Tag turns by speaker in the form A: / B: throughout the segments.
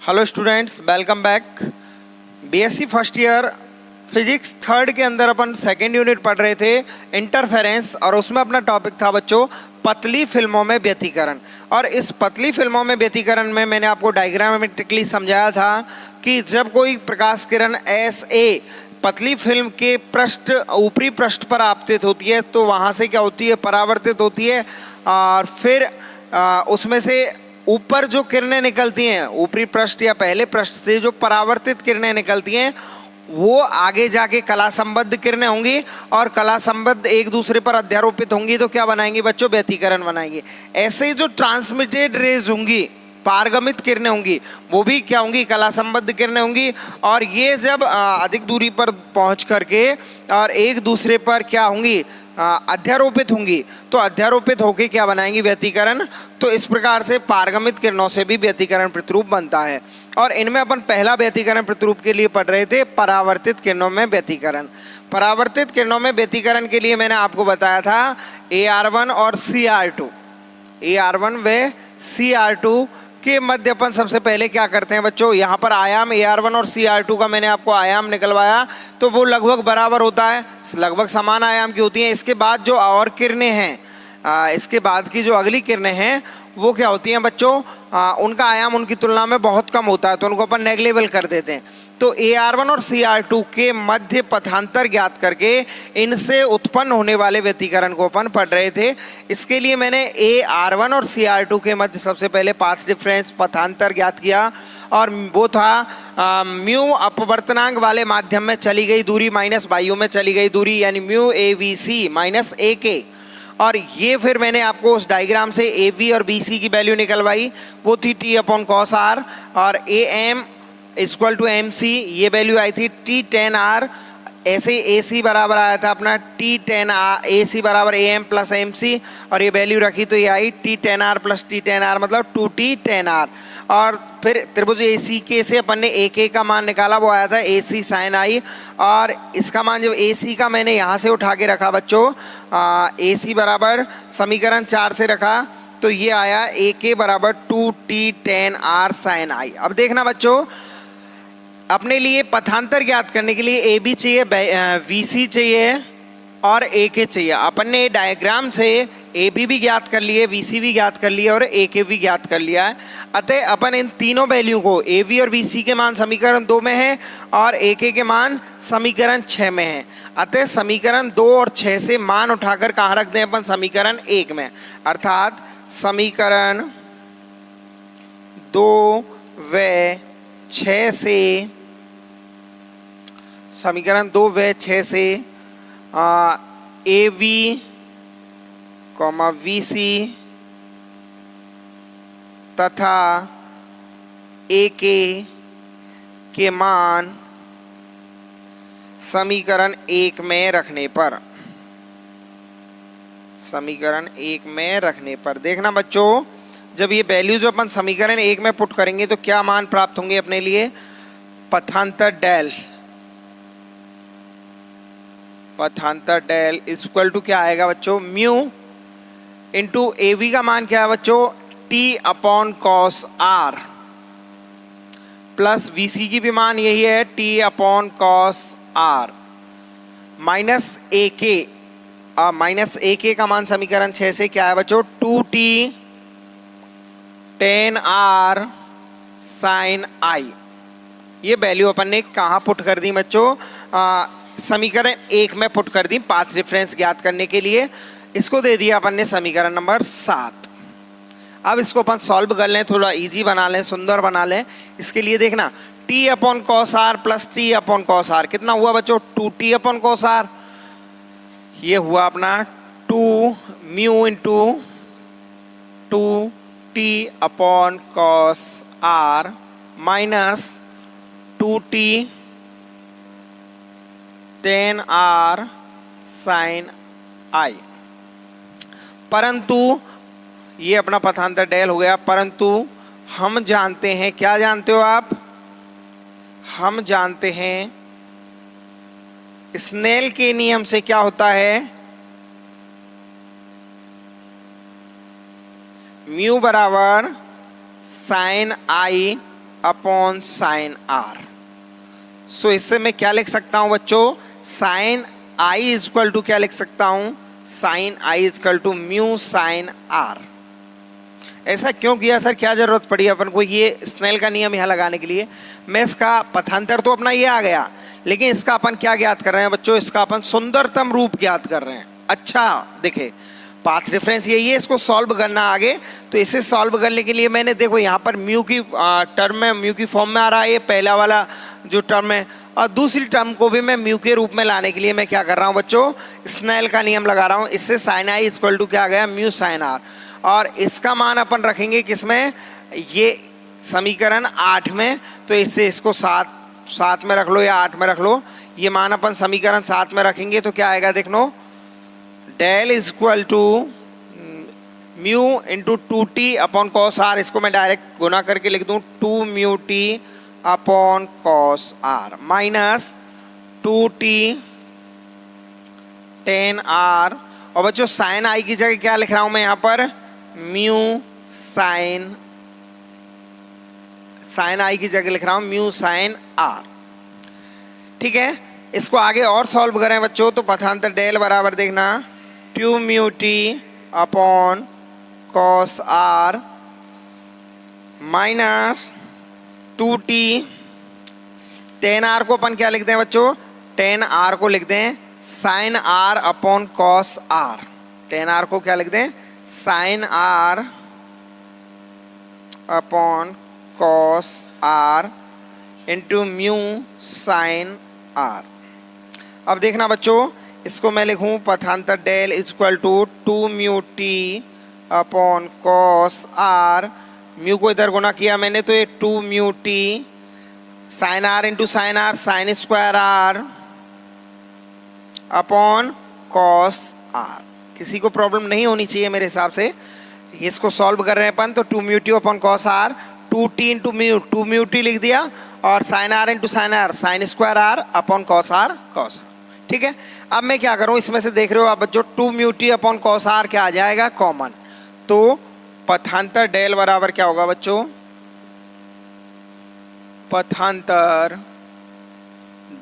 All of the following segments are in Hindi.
A: Hello students, welcome back. BSc first year physics third के अंदर अपन सेकेंड यूनिट पढ़ रहे थे इंटरफेरेंस, और उसमें अपना टॉपिक था बच्चों पतली फिल्मों में व्यतिकरण। और इस पतली फिल्मों में व्यतिकरण में मैंने आपको डायग्रामेटिकली समझाया था कि जब कोई प्रकाश किरण एस ए पतली फिल्म के पृष्ठ ऊपरी पृष्ठ पर आपतित होती है तो वहाँ से क्या होती है, परावर्तित होती है, और फिर उसमें से ऊपर जो किरणें निकलती हैं ऊपरी पृष्ठ या पहले पृष्ठ से जो परावर्तित किरणें निकलती हैं वो आगे जाके कला संबद्ध किरणें होंगी, और कला संबद्ध एक दूसरे पर अध्यारोपित होंगी तो क्या बनाएंगी बच्चों, व्यतिकरण बनाएंगी। ऐसे ही जो ट्रांसमिटेड रेज होंगी, पारगमित किरणें होंगी, वो भी क्या होंगी, कला संबद्ध किरणें होंगी। और ये जब अधिक दूरी पर पहुंच करके और एक दूसरे पर क्या होंगी, अध्यारोपित होंगी, तो अध्यारोपित होके क्या बनाएंगी, व्यतिकरण। तो इस प्रकार से पारगमित किरणों से भी व्यतिकरण प्रतिरूप बनता है। और इनमें अपन पहला व्यतिकरण प्रतिरूप के लिए पढ़ रहे थे परावर्तित किरणों में व्यतिकरण। परावर्तित किरणों में व्यतिकरण के लिए मैंने आपको बताया था AR1 और CR2। AR1 व CR2 के मध्य अपन सबसे पहले क्या करते हैं बच्चों, यहाँ पर आयाम AR1 और CR2 का मैंने आपको आयाम निकलवाया तो वो लगभग बराबर होता है, लगभग समान आयाम की होती हैं। इसके बाद जो और किरणें हैं, इसके बाद की जो अगली किरणें हैं वो क्या होती हैं बच्चों, उनका आयाम उनकी तुलना में बहुत कम होता है, तो उनको अपन नेग्लेबल कर देते हैं। तो AR1 और CR2 के मध्य पथांतर ज्ञात करके इनसे उत्पन्न होने वाले व्यतिकरण को अपन पढ़ रहे थे। इसके लिए मैंने AR1 और CR2 के मध्य सबसे पहले पाथ डिफरेंस पथांतर ज्ञात किया, और वो था म्यू अपवर्तनांक वाले माध्यम में चली गई दूरी माइनस वायु में चली गई दूरी, यानी म्यू AVC माइनस AK। और ये फिर मैंने आपको उस डायग्राम से AB और BC की वैल्यू निकलवाई, वो थी T/cos R, और AM इक्वल टू MC, ये वैल्यू आई थी T/tan R। ऐसे ही AC बराबर आया था अपना T/tan R, AC बराबर AM प्लस MC, और ये वैल्यू रखी तो ये आई T/tan R plus T/tan R मतलब 2T/tan R। और फिर त्रिभुज ACK से अपन ने AK का मान निकाला, वो आया था AC sin I, और इसका मान जब AC का मैंने यहाँ से उठा के रखा बच्चों, AC बराबर समीकरण 4 से रखा तो ये आया AK बराबर 2T/tan R sin I। अब देखना बच्चों, अपने लिए पथांतर ज्ञात करने के लिए AB चाहिए, VC चाहिए और AK चाहिए। अपन ने डायग्राम से AB भी ज्ञात कर लिए, VC भी ज्ञात कर लिया और AK भी ज्ञात कर लिया है। अतः अपन इन तीनों वैल्यू को, AB और VC के मान समीकरण 2 में है और AK के मान समीकरण 6 में है। अतः समीकरण 2 और 6 से मान उठाकर कहाँ रख दें अपन, समीकरण 1 में। अर्थात समीकरण 2 व 6 से, समीकरण 2 व 6 से AB, VC तथा AK के मान समीकरण 1 में रखने पर, समीकरण 1 में रखने पर देखना बच्चों, जब ये वैल्यूज अपन समीकरण 1 में पुट करेंगे तो क्या मान प्राप्त होंगे अपने लिए, पथांतर डेल, पथांतर डेल इक्वल टू क्या आएगा बच्चों, म्यू इंटू AB का मान क्या है बच्चों, T/cos R, प्लस VC की भी मान यही है T/cos R, minus AK, minus AK का मान समीकरण 6 से क्या है बच्चों, 2T/tan R sin I। ये वैल्यू अपन ने कहाँ पुट कर दी बच्चों, समीकरण 1 में पुट कर दी पाथ डिफरेंस ज्ञात करने के लिए। इसको दे दिया अपन ने समीकरण नंबर 7। अब इसको अपन सॉल्व कर लें, थोड़ा इजी बना लें, सुंदर बना लें। इसके लिए देखना T/cos R plus T/cos R कितना हुआ बच्चों, 2T/cos R, ये हुआ अपना 2 mu into 2T/cos R minus 2T/tan R sin I। परंतु ये अपना पथांतर डेल हो गया, परंतु हम जानते हैं, क्या जानते हो आप, हम जानते हैं स्नेल के नियम से क्या होता है, म्यू बराबर sine I upon sine R. So इससे मैं क्या लिख सकता हूं बच्चों, sine I is equal to क्या लिख सकता हूं, sine I is equal to mu sine R. ऐसा क्यों किया सर, क्या जरूरत पड़ी अपन को ये स्नेल का नियम यहाँ लगाने के लिए। मैं इसका पथांतर तो अपना ये आ गया, लेकिन इसका अपन क्या ज्ञात कर रहे हैं बच्चों, इसका अपन सुंदरतम रूप ज्ञात कर रहे हैं। अच्छा देखे, पाथ डिफरेंस यही है, इसको सॉल्व करना आगे। तो इसे सॉल्व करने के लिए मैंने देखो यहाँ पर म्यू की टर्म में, म्यू की फॉर्म में आ रहा है ये पहला वाला जो टर्म है, और दूसरी टर्म को भी मैं म्यू के रूप में लाने के लिए मैं क्या कर रहा हूँ बच्चों, स्नेल का नियम लगा रहा हूँ। इससे sine I is equal to क्या आ गया, म्यू साइन आर। और इसका मान अपन रखेंगे किसमें, ये समीकरण 8 में। तो इससे इसको 7 में रख लो या 8 में रख लो, ये मान अपन समीकरण 7 में रखेंगे तो क्या आएगा देख लो, del is equal to mu into 2t upon cos R. इसको मैं डायरेक्ट गुना करके लिख दूं 2 mu T upon cos are minus 2t tan R. और बच्चों साइन आई की जगह क्या लिख रहा हूं मैं यहाँ पर, म्यू साइन, साइन आई की जगह लिख रहा हूं म्यू साइन आर। ठीक है, इसको आगे और सॉल्व करें बच्चों तो पथांतर डेल बराबर देखना 2 mu T upon cos are minus 2t tan are को अपन क्या लिखते हैं बच्चों, tan आर को लिखते हैं sine R upon cos R. tan are को क्या लिखते हैं, sine R upon cos R into mu sine R. अब देखना बच्चों, इसको मैं लिखूं पथांतर del is equal to 2 mu T upon cos R. Mu को इधर गुना किया मैंने तो ये 2 mu T sine are into sine are, sine square are upon cos R. किसी को प्रॉब्लम नहीं होनी चाहिए मेरे हिसाब से। इसको सॉल्व कर रहे हैं अपन तो 2 mu T upon cos r, 2t into mu, 2 mu t लिख दिया, और sine are into sine are, sine square are upon cos r, cos r. ठीक है, अब मैं क्या करूं, इसमें से देख रहे हो आप बच्चों 2 mu T upon cos r क्या आ जाएगा, कॉमन। तो पथांतर डेल बराबर क्या होगा बच्चों, पथांतर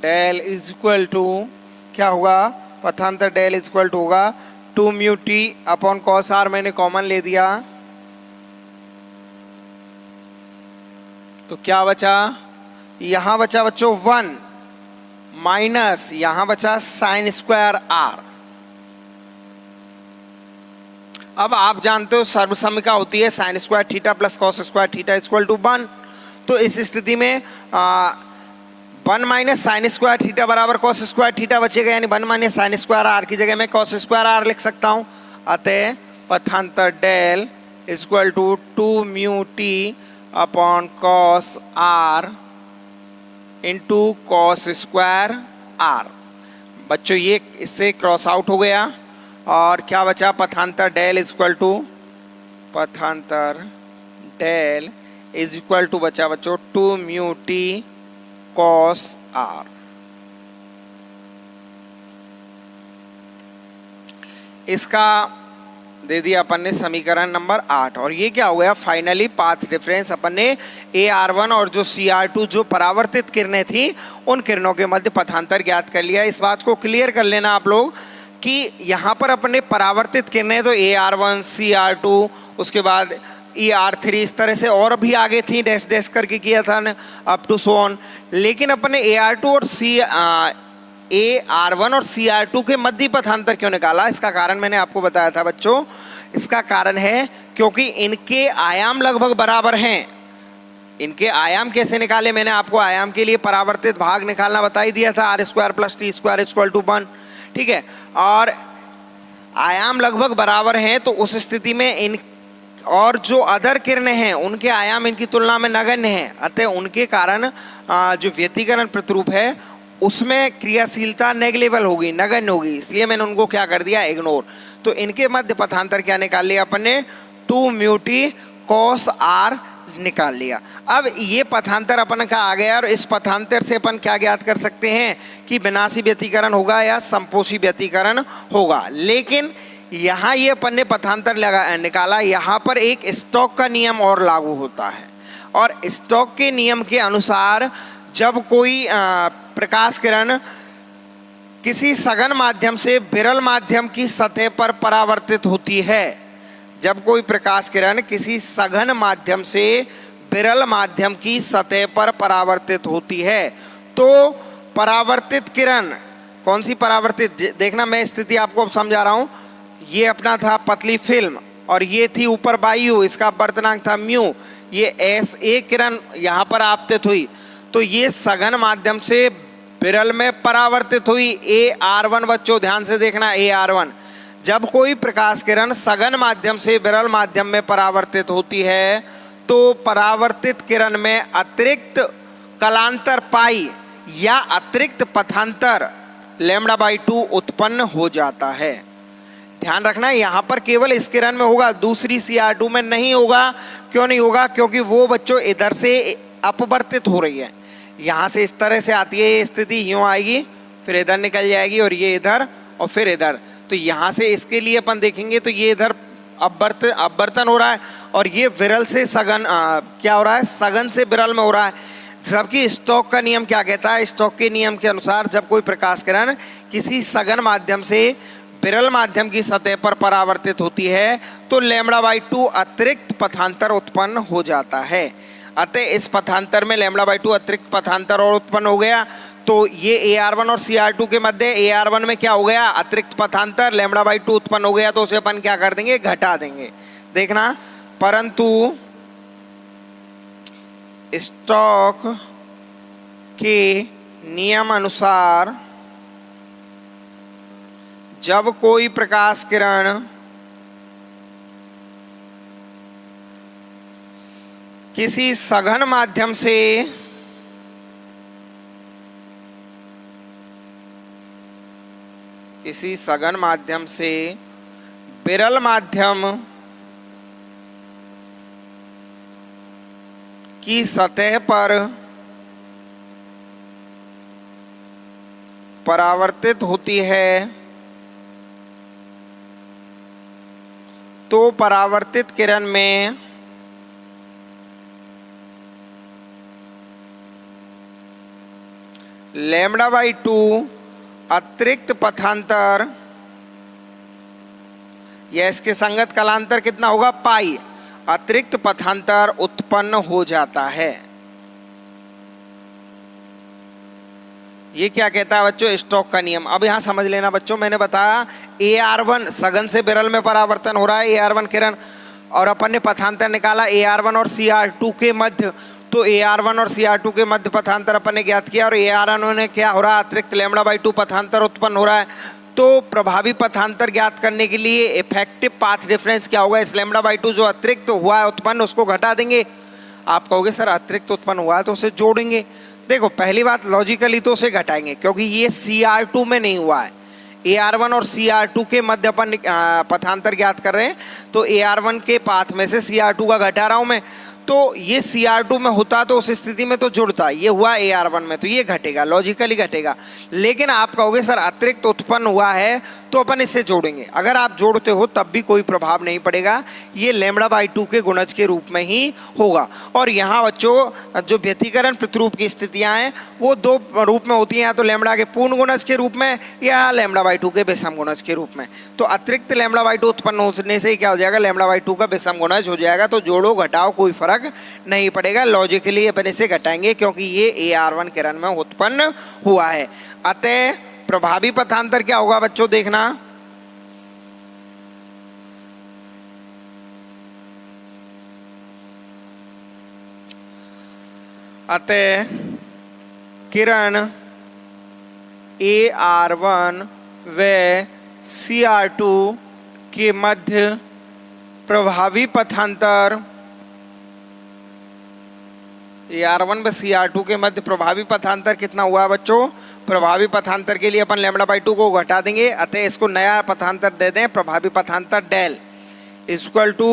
A: डेल इज इक्वल टू क्या होगा, पथांतर डेल इज इक्वल टू होगा 2 mu T upon cos r, मैंने कॉमन ले दिया तो क्या बचा, यहां बचा बच्चों 1 माइनस यहां बचा साइन स्क्वायर आर। अब आप जानते हो सर्वसमिका होती है sine square theta plus cos square theta equal to 1। तो इस स्थिति में 1 माइनस साइन स्क्वायर थीटा बराबर कॉस स्क्वायर थीटा बचेगा, यानी 1 माइनस साइन स्क्वायर आर की जगह मैं कॉस स्क्वायर आर लिख सकता हूं। अतः पथांतर del equal to 2 mu T upon cos R into cos square R. बच्चों ये इससे क्रॉस आउट हो गया और क्या बचा, पथांतर डेल इक्वल टू, पथांतर डेल इज इक्वल टू बचा बच्चों 2 म्यू टी कॉस आर। इसका दे दिया अपन ने समीकरण नंबर 8। और ये क्या हो गया, फाइनली पाथ डिफरेंस अपन ने AR1 और जो CR2 जो परावर्तित किरणें थी उन किरणों के मध्य पथांतर ज्ञात कर लिया। इस बात को क्लियर कर लेना आप लोग कि यहाँ पर अपन ने परावर्तित किरणें तो AR1 CR2 उसके बाद ER3 इस तरह से और भी आगे थी, डैश डैश करके किया था अप टू सो ऑन। लेकिन अपन ने AR2 और AR1 और CR2 के मध्य पथांतर क्यों निकाला, इसका कारण मैंने आपको बताया था बच्चों। इसका कारण है क्योंकि इनके आयाम लगभग बराबर हैं। इनके आयाम कैसे निकाले, मैंने आपको आयाम के लिए परावर्तित भाग निकालना बता ही दिया था, r square plus t square equal to 1। ठीक है, और आयाम लगभग बराबर हैं तो उस स्थिति में इन और जो अदर किरणें हैं उनके आयाम इनकी तुलना में नगण्य हैं। अतः उनके कारण जो व्यतिकरण प्रतिरूप है उसमें क्रियाशीलता नेग्लेबल होगी, नगण्य होगी, इसलिए मैंने उनको क्या कर दिया, इग्नोर। तो इनके मध्य पथांतर क्या निकाल लिया अपन ने, 2 म्यू टी कॉस आर निकाल लिया। अब ये पथांतर अपन का आ गया और इस पथांतर से अपन क्या ज्ञात कर सकते हैं कि विनाशी व्यतिकरण होगा या संपोषी व्यतिकरण होगा। लेकिन यहाँ ये अपन ने पथांतर निकाला, यहाँ पर एक स्टोक का नियम और लागू होता है और स्टोक के नियम के अनुसार जब कोई प्रकाश किरण किसी सघन माध्यम से विरल माध्यम की सतह पर परावर्तित होती है, जब कोई प्रकाश किरण किसी सघन माध्यम से विरल माध्यम की सतह पर परावर्तित होती है, तो परावर्तित किरण कौन सी परावर्तित, देखना मैं स्थिति आपको समझा रहा हूं। ये अपना था पतली फिल्म और ये थी ऊपर वायु, इसका अपवर्तनांक था म्यू। ये एस ए किरण यहाँ पर आपतित हुई तो ये सघन माध्यम से विरल में परावर्तित हुई। AR1 बच्चों ध्यान से देखना, AR1 जब कोई प्रकाश किरण सघन माध्यम से विरल माध्यम में परावर्तित होती है तो परावर्तित किरण में अतिरिक्त कलांतर पाई या अतिरिक्त पथांतर λ/2 उत्पन्न हो जाता है। ध्यान रखना यहाँ पर केवल इस किरण में होगा, दूसरी CR2 में नहीं होगा। क्यों नहीं होगा? क्योंकि वो बच्चों इधर से अपवर्तित हो रही है, यहाँ से इस तरह से आती है, ये स्थिति यूँ आएगी फिर इधर निकल जाएगी और ये इधर और फिर इधर। तो यहाँ से इसके लिए अपन देखेंगे तो ये इधर अपवर्तन हो रहा है और ये विरल से सघन क्या हो रहा है, सघन से विरल में हो रहा है। जबकि स्टोक का नियम क्या कहता है? स्टोक के नियम के अनुसार जब कोई प्रकाश किरण किसी सघन माध्यम से विरल माध्यम की सतह पर परावर्तित होती है तो λ/2 अतिरिक्त पथांतर उत्पन्न हो जाता है। अतः इस पथांतर में λ/2 अतिरिक्त पथांतर और उत्पन्न हो गया। तो ये AR1 और CR2 के मध्य AR1 में क्या हो गया? अतिरिक्त पथांतर λ/2 उत्पन्न हो गया, तो उसे अपन क्या कर देंगे? घटा देंगे। देखना, परंतु स्टोक के नियम अनुसार जब कोई प्रकाश किरण किसी सघन माध्यम से विरल माध्यम की सतह पर परावर्तित होती है तो परावर्तित किरण में λ/2 अतिरिक्त पथांतर या इसके संगत कलांतर कितना होगा? पाई अतिरिक्त पथांतर उत्पन्न हो जाता है। ये क्या कहता है बच्चों? स्टोक का नियम। अब यहां समझ लेना बच्चों, मैंने बताया AR1 सघन से विरल में परावर्तन हो रहा है, AR1 किरण, और अपन ने पथांतर निकाला AR1 और CR2 के मध्य। तो AR1 और CR2 के मध्य पथांतर अपन ने ज्ञात किया और AR1 में क्या हो रहा है? अतिरिक्त λ/2 पथांतर उत्पन्न हो रहा है। तो प्रभावी पथांतर ज्ञात करने के लिए इफेक्टिव पाथ डिफरेंस क्या होगा? इस λ/2 जो अतिरिक्त हुआ है उत्पन्न, उसको घटा देंगे। आप कहोगे सर अतिरिक्त उत्पन्न हुआ है तो उसे जोड़ेंगे। देखो, पहली बात लॉजिकली तो उसे घटाएंगे क्योंकि ये CR2 में नहीं हुआ है। AR1 और CR2 के मध्य अपन पथांतर ज्ञात कर रहे हैं, तो AR1 के पाथ में से CR2 का घटा रहा हूं मैं। तो ये CR2 में होता तो उस स्थिति में तो जुड़ता, ये हुआ AR1 में तो ये घटेगा, लॉजिकली घटेगा। लेकिन आप कहोगे सर अतिरिक्त उत्पन्न हुआ है तो अपन इसे जोड़ेंगे। अगर आप जोड़ते हो तब भी कोई प्रभाव नहीं पड़ेगा, ये λ/2 के गुणज के रूप में ही होगा। और यहाँ बच्चों जो व्यतिकरण प्रतिरूप की स्थितियाँ हैं वो दो रूप में होती हैं, या तो लैम्बडा के पूर्ण गुणज के रूप में या λ/2 के विषम गुणज के रूप में। तो अतिरिक्त λ/2 उत्पन्न होने से क्या हो जाएगा? λ/2 का विषम गुणज हो जाएगा। तो जोड़ो घटाओ कोई फर्क नहीं पड़ेगा, लॉजिकली अपन इसे घटाएंगे क्योंकि ये AR1 किरण में उत्पन्न हुआ है। अतः प्रभावी पथांतर क्या होगा बच्चों? देखना, अतः किरण AR1 व CR2 के मध्य प्रभावी पथांतर AR1 व CR2 के मध्य प्रभावी पथांतर कितना हुआ बच्चों? प्रभावी पथांतर के लिए अपन λ/2 को घटा देंगे, अतः इसको नया पथांतर दे दें। प्रभावी पथांतर del equal to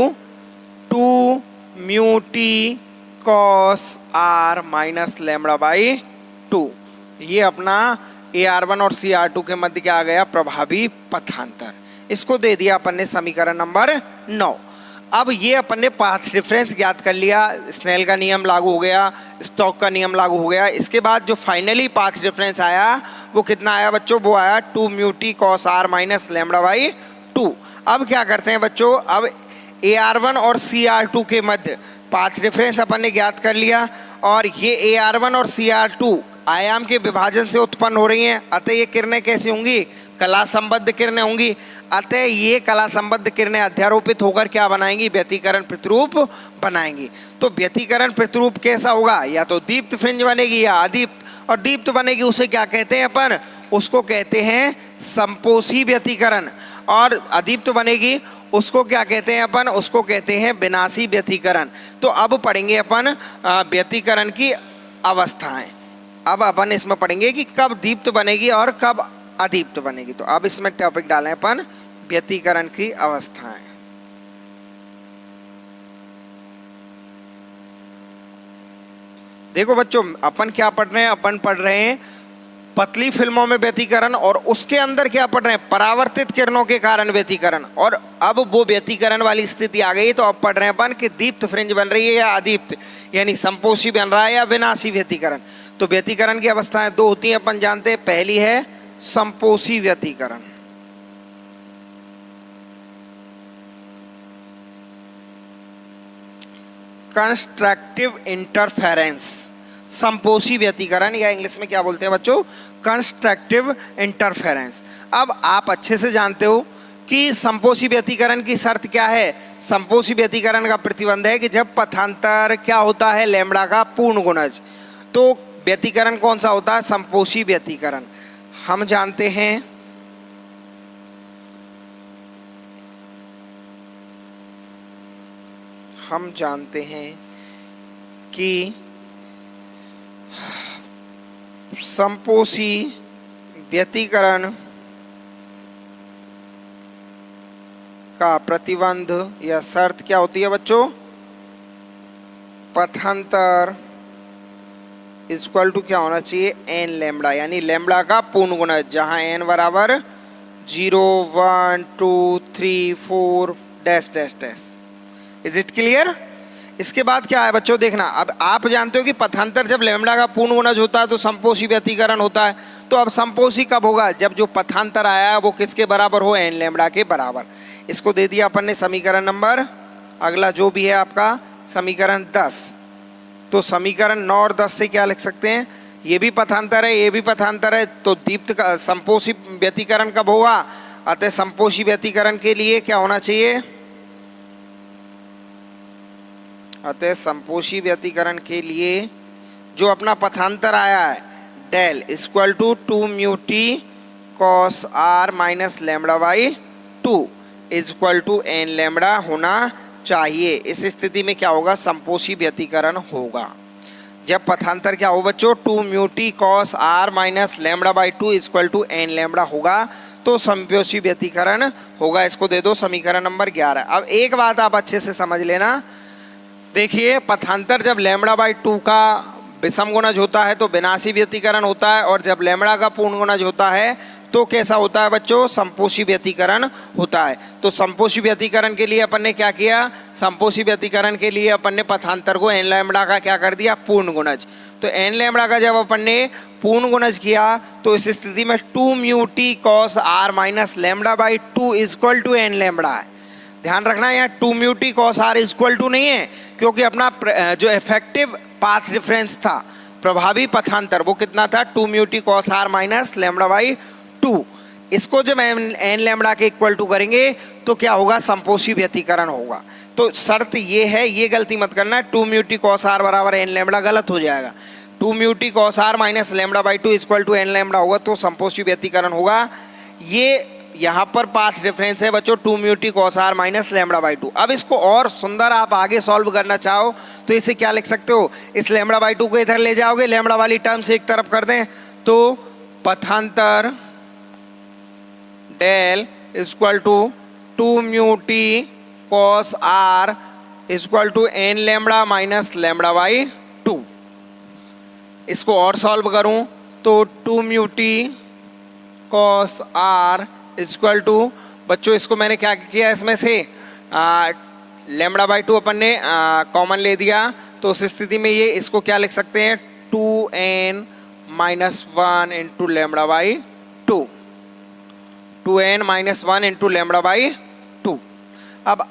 A: 2 μt cos r minus λ/2। ये अपना AR1 और CR2 के मध्य क्या आ गया? प्रभावी पथांतर। इसको दे दिया अपन ने समीकरण नंबर 9। अब ये अपन ने पाथ डिफरेंस ज्ञात कर लिया, स्नेल का नियम लागू हो गया, स्टोक का नियम लागू हो गया। इसके बाद जो फाइनली पाथ डिफरेंस आया वो कितना आया बच्चों, वो आया 2 mu T cos are minus lambda by 2। अब क्या करते हैं बच्चों, अब AR1 और CR2 के मध्य पाथ डिफरेंस अपन ने ज्ञात कर लिया, और ये AR1 और CR2 आयाम के विभाजन से उत्पन्न हो रही हैं, अतः ये किरणें कैसी होंगी, कला संबद्ध किरणें होंगी। अतः ये कला संबद्ध किरणें अध्यारोपित होकर क्या बनाएंगी, व्यतिकरण प्रतिरूप बनाएंगी। तो व्यतिकरण प्रतिरूप कैसा होगा, या तो दीप्त फ्रिंज बनेगी या अदीप्त, और दीप्त बनेगी उसे क्या कहते हैं अपन, उसको कहते हैं संपोषी व्यतिकरण, और अदीप्त बनेगी उसको क्या कहते हैं अपन, उसको कहते हैं विनाशी व्यतिकरण। तो अब पढ़ेंगे अपन व्यतिकरण की अवस्थाएं। अब अपन इसमें पढ़ेंगे कि कब दीप्त बनेगी और कब अदीप्त बनेगी। तो अब इसमें टॉपिक डालें अपन व्यतिकरण की अवस्थाएं। देखो बच्चों, अपन क्या पढ़ रहे हैं, अपन पढ़ रहे हैं पतली फिल्मों में व्यतिकरण, और उसके अंदर क्या पढ़ रहे हैं, परावर्तित किरणों के कारण व्यतिकरण। और अब वो व्यतिकरण वाली स्थिति आ गई, तो अब पढ़ रहे हैं अपन कि दीप्त फ्रिंज बन रही है या अदीप्त, यानी संपोषी बन रहा है या विनाशी व्यतिकरण। तो व्यतिकरण की अवस्थाएं दो होती हैं, अपन जानते हैं। पहली है संपोषी व्यतिकरण, कंस्ट्रक्टिव इंटरफेरेंस। संपोषी व्यतिकरण, या इंग्लिश में क्या बोलते हैं बच्चों, कंस्ट्रक्टिव इंटरफेरेंस। अब आप अच्छे से जानते हो कि संपोषी व्यतिकरण की शर्त क्या है। संपोषी व्यतिकरण का प्रतिबंध है कि जब पथांतर क्या होता है, लैम्बडा का पूर्ण गुणज। तो व्यतिकरण कौन सा होता है, संपोषी व्यतिकरण। हम जानते हैं कि संपोषी व्यतिकरण का प्रतिबंध या शर्त क्या होती है बच्चों, पथांतर इक्वल टू क्या होना चाहिए, एन लैम्बडा, यानी लैम्बडा का पूर्ण गुणज, जहां एन बराबर 0 1 2 3 4 dash dash dash. Is it clear. इसके बाद क्या है बच्चों, देखना, अब आप जानते हो कि पथांतर जब लैम्बडा का पूर्ण गुणज होता है तो संपोषी व्यतिकरण होता है। तो अब संपोषी कब होगा, जब जो पथांतर आया वो किसके बराबर हो, एन लैम्बडा के बराबर। इसको दे दिया अपन ने समीकरण नंबर, अगला जो भी है आपका समीकरण 10। तो समीकरण 9 और 10 से क्या लिख सकते हैं, ये भी पथांतर है, ये भी पथांतर है, तो दीप्त का संपोषी व्यतिकरण कब होगा। अतः संपोषी व्यतिकरण के लिए क्या होना चाहिए, अतः संपोषी व्यतिकरण के लिए जो अपना पथांतर आया है del equal to 2 mu T cos are minus lambda by 2 equal to N lambda होना चाहिए। इस स्थिति में क्या होगा, संपोषी व्यतिकरण होगा। जब पथांतर क्या हो बच्चों, 2 mu T cos are minus lambda by 2 equal to N lambda होगा, तो संपोषी व्यतिकरण होगा। इसको दे दो समीकरण नंबर 11। अब एक बात आप अच्छे से समझ लेना, देखिए पथांतर जब लैम्बडा बाई 2 का विषम गुणज होता है तो विनाशी व्यतिकरण होता है, और जब लैम्बडा का पूर्ण गुणज होता है तो कैसा होता है बच्चों, संपोषी व्यतिकरण होता है। तो संपोषी व्यतिकरण के लिए अपन ने क्या किया, संपोषी व्यतिकरण के लिए अपन ने पथांतर को एन लैम्बडा का क्या कर दिया, पूर्ण गुणज। तो एन लैम्बडा का जब अपन ने पूर्ण गुणज किया तो इस स्थिति में 2 mu T cos are minus lambda by 2 equal to N lambda है। ध्यान रखना यहाँ 2 mu T cos are equal to नहीं है, क्योंकि अपना जो इफेक्टिव पाथ डिफरेंस था, प्रभावी पथांतर, वो कितना था, 2 mu T cos are minus lambda by 2। इसको जब एन लैम्बडा के इक्वल टू करेंगे तो क्या होगा, संपोषी व्यतिकरण होगा। तो शर्त ये है, ये गलती मत करना, 2 म्यू टी कॉस आर बराबर एन लैम्बडा, गलत हो जाएगा। 2 mu T cos are minus lambda by 2 equal to N lambda होगा, तो संपोषी व्यतिकरण होगा। ये यहाँ पर पाथ डिफरेंस है बच्चों, 2 mu T cos are minus lambda by 2। अब इसको और सुंदर आप आगे सॉल्व करना चाहो तो इसे क्या लिख सकते हो, इस लैम्बडा बाई 2 को इधर ले जाओगे, लैम्बडा वाली टर्म से एक तरफ कर दें, तो पथांतर del equal to 2 mu T cos are equal to N lambda minus lambda by 2। इसको और सॉल्व करूं तो 2 mu T cos are equal to, बच्चों इसको मैंने क्या किया, इसमें से लेमड़ा बाई टू अपन ने कॉमन ले दिया, तो उस स्थिति में ये इसको क्या लिख सकते हैं, 2n minus 1 into lambda by to, 2n minus 1 into lambda by to. अब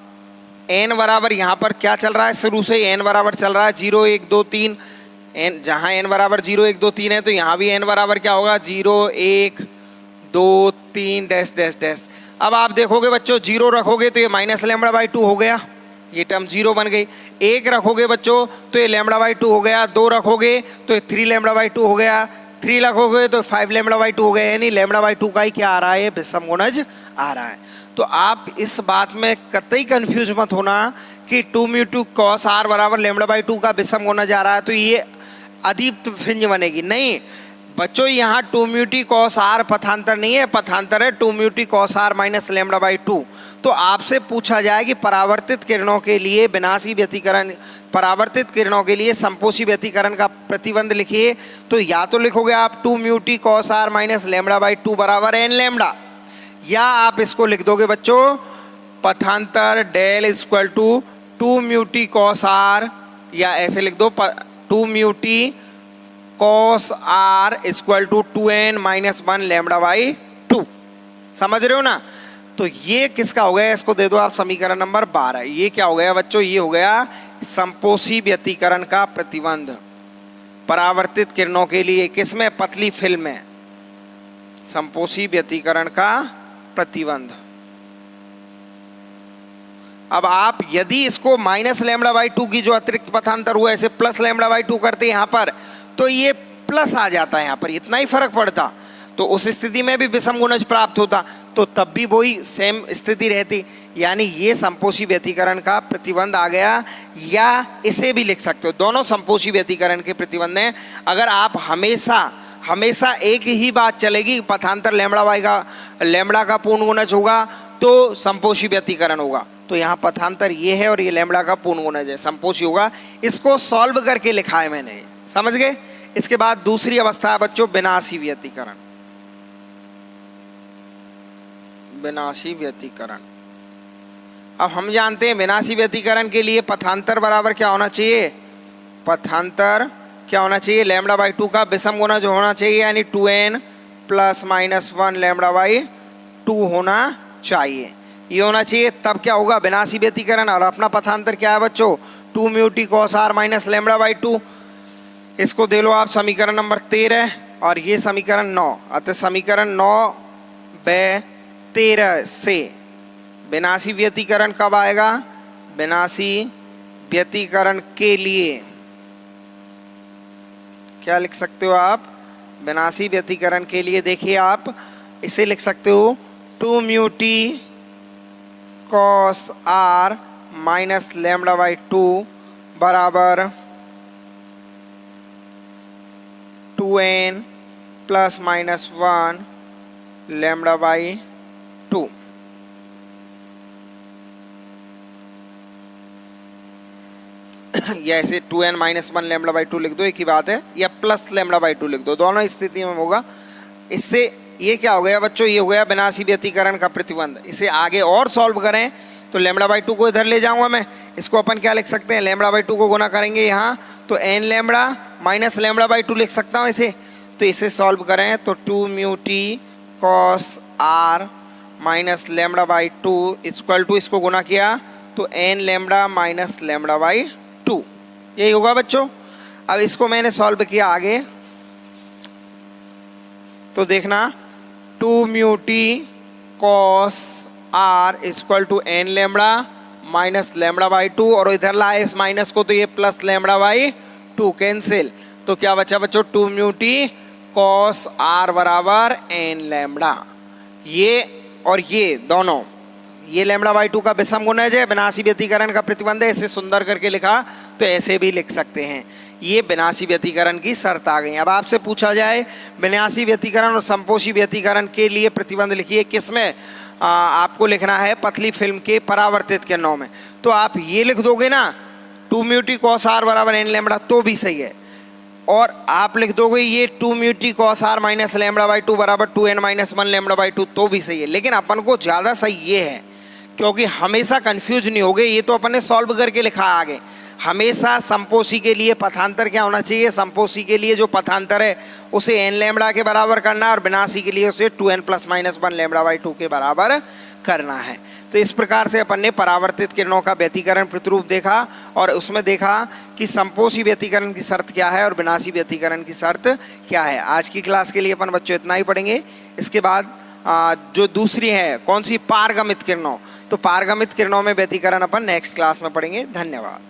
A: n बराबर यहाँ पर क्या चल रहा है, शुरू से n बराबर चल रहा है 0 1 2 3, n जहाँ n बराबर 0 1 2 3 है तो यहाँ भी n बराबर क्या होगा 0 1 2 3 डैश डैश डैश। अब आप देखोगे बच्चों 0 रखोगे तो ये माइनस लेमड़ा बाई टू हो गया, ये टर्म 0 बन गई। 1 रखोगे बच्चों तो ये लेमड़ा बाई टू हो गया, 2 रखोगे तो ये 3 लेमड़ा बाई टू हो गया, 3 रखोगे तो 5 लेमड़ा बाई टू हो गया, यानी लेमड़ा बाई टू का ही क्या आ रहा है, विषम गुणज आ रहा है। तो आप इस बात में कतई कंफ्यूज मत होना कि 2 म्यू टू कॉस आर बराबर लेमड़ा बाई टू का विषम गुणज आ रहा है तो ये अदीप्त फ्रिंज बनेगी, नहीं बच्चों, यहाँ 2 म्यू टी कॉस आर पथांतर नहीं है, पथांतर है 2 mu T cos are minus lambda by two. तो आपसे पूछा जाए कि परावर्तित किरणों के लिए विनाशी व्यतिकरण, परावर्तित किरणों के लिए संपोषी व्यतिकरण का प्रतिबंध लिखिए, तो या तो लिखोगे आप 2 mu T cos are minus lambda by two बराबर एन लेमड़ा, या आप इसको लिख दोगे बच्चों पथांतर del equal to 2 mu T cos R, या ऐसे लिख दो 2 mu T cos are equal to 2n minus 1 lambda by two. समझ रहे हो ना। तो ये किसका हो गया, इसको दे दो आप समीकरण नंबर 12। ये क्या हो गया बच्चों, ये हो गया संपोषी व्यतिकरण का प्रतिबंध परावर्तित किरणों के लिए, किसमें, पतली फिल्म में, संपोषी व्यतिकरण का प्रतिबंध। अब आप यदि इसको माइनस लेमड़ा बाई टू की जो अतिरिक्त पथांतर हुआ ऐसे प्लस लेमड़ा बाई टू करते यहाँ पर, तो ये प्लस आ जाता है, यहाँ पर इतना ही फर्क पड़ता, तो उस स्थिति में भी विषम गुणज प्राप्त होता, तो तब भी वही सेम स्थिति रहती, यानी ये संपोषी व्यतिकरण का प्रतिबंध आ गया। या इसे भी लिख सकते हो, दोनों संपोषी व्यतिकरण के प्रतिबंध हैं। अगर आप हमेशा एक ही बात चलेगी, पथांतर लेमड़ा का पूर्ण गुणज होगा तो संपोषी व्यतिकरण होगा, तो यहाँ पथांतर ये है और ये लेमड़ा का पूर्ण गुणज है, संपोषी होगा। इसको सॉल्व करके लिखा है मैंने, समझ गए। इसके बाद दूसरी अवस्था है बच्चों विनाशी व्यतिकरण। विनाशी व्यतिकरण, अब हम जानते हैं विनाशी व्यतिकरण के लिए पथांतर बराबर क्या होना चाहिए, पथांतर क्या होना चाहिए, लेमड़ा बाई टू का विषम गुणज होना चाहिए, यानी 2n plus minus 1 lambda by to होना चाहिए, ये होना चाहिए। तब क्या होगा विनाशी व्यतिकरण, और अपना पथांतर क्या है बच्चों 2 mu T cos are minus lambda by two. इसको दे लो आप समीकरण नंबर 13 और ये समीकरण 9। अतः समीकरण 9 व 13 से विनाशी व्यतिकरण कब आएगा, विनाशी व्यतिकरण के लिए क्या लिख सकते हो आप, विनाशी व्यतिकरण के लिए देखिए आप इसे लिख सकते हो 2 mu T cos are minus lambda by two बराबर 2n plus minus 1 lambda by two. या ऐसे 2n minus 1 lambda by to लिख दो, एक ही बात है, या प्लस लेमड़ा बाई टू लिख दो, दोनों स्थिति में होगा। इससे ये क्या हो गया बच्चों, ये हो गया विनाशी व्यतिकरण का प्रतिबंध। इसे आगे और सॉल्व करें तो लेमड़ा बाई टू को इधर ले जाऊंगा मैं, इसको अपन क्या लिख सकते हैं, लेमड़ा बाई टू को गुना करेंगे यहाँ तो n lambda minus lambda by to लिख सकता हूँ इसे। तो इसे सॉल्व करें तो 2 mu T cos are minus lambda by two equal to, इसको गुना किया तो n lambda minus lambda by two, यही होगा बच्चों। अब इसको मैंने सॉल्व किया आगे, तो देखना 2 mu T cos are equal to n lambda minus lambda by two, और इधर लाए इस माइनस को तो ये plus lambda by two cancel, तो क्या बचा बच्चों 2 म्यू टी कॉस आर बराबर n लेमड़ा। ये और ये दोनों, ये लेमड़ा बाई टू का विषम गुणज है, विनाशी व्यतिकरण का प्रतिबंध है, इसे सुंदर करके लिखा तो ऐसे भी लिख सकते हैं। ये विनाशी व्यतिकरण की शर्त आ गई। अब आपसे पूछा जाए विनाशी व्यतिकरण और संपोषी व्यतिकरण के लिए प्रतिबंध लिखिए, किसमें आपको लिखना है, पतली फिल्म के परावर्तित किरणों में, तो आप ये लिख दोगे ना 2 म्यू टी कॉस आर बराबर n लेमड़ा, तो भी सही है। और आप लिख दोगे ये 2 mu T cos are minus lambda by two बराबर 2n minus 1 lambda by two, तो भी सही है। लेकिन अपन को ज़्यादा सही ये है क्योंकि हमेशा कंफ्यूज नहीं होगे, ये तो अपन ने सॉल्व करके लिखा है आगे। हमेशा समपोसी के लिए पथांतर क्या होना चाहिए, समपोसी के लिए जो पथांतर है उसे n लैम्बडा के बराबर करना है और विनाशी के लिए उसे 2n + -1 लैम्बडा बाई 2 के बराबर करना है। तो इस प्रकार से अपन ने परावर्तित किरणों का व्यतिकरण प्रतिरूप देखा और उसमें देखा कि समपोषी व्यतिकरण की शर्त क्या है और विनाशी व्यतिकरण की शर्त क्या है। आज की क्लास के लिए अपन बच्चों इतना ही पढ़ेंगे। इसके बाद जो दूसरी है कौन सी, पारगमित किरणों, तो पारगमित किरणों में व्यतिकरण अपन नेक्स्ट क्लास में पढ़ेंगे। धन्यवाद।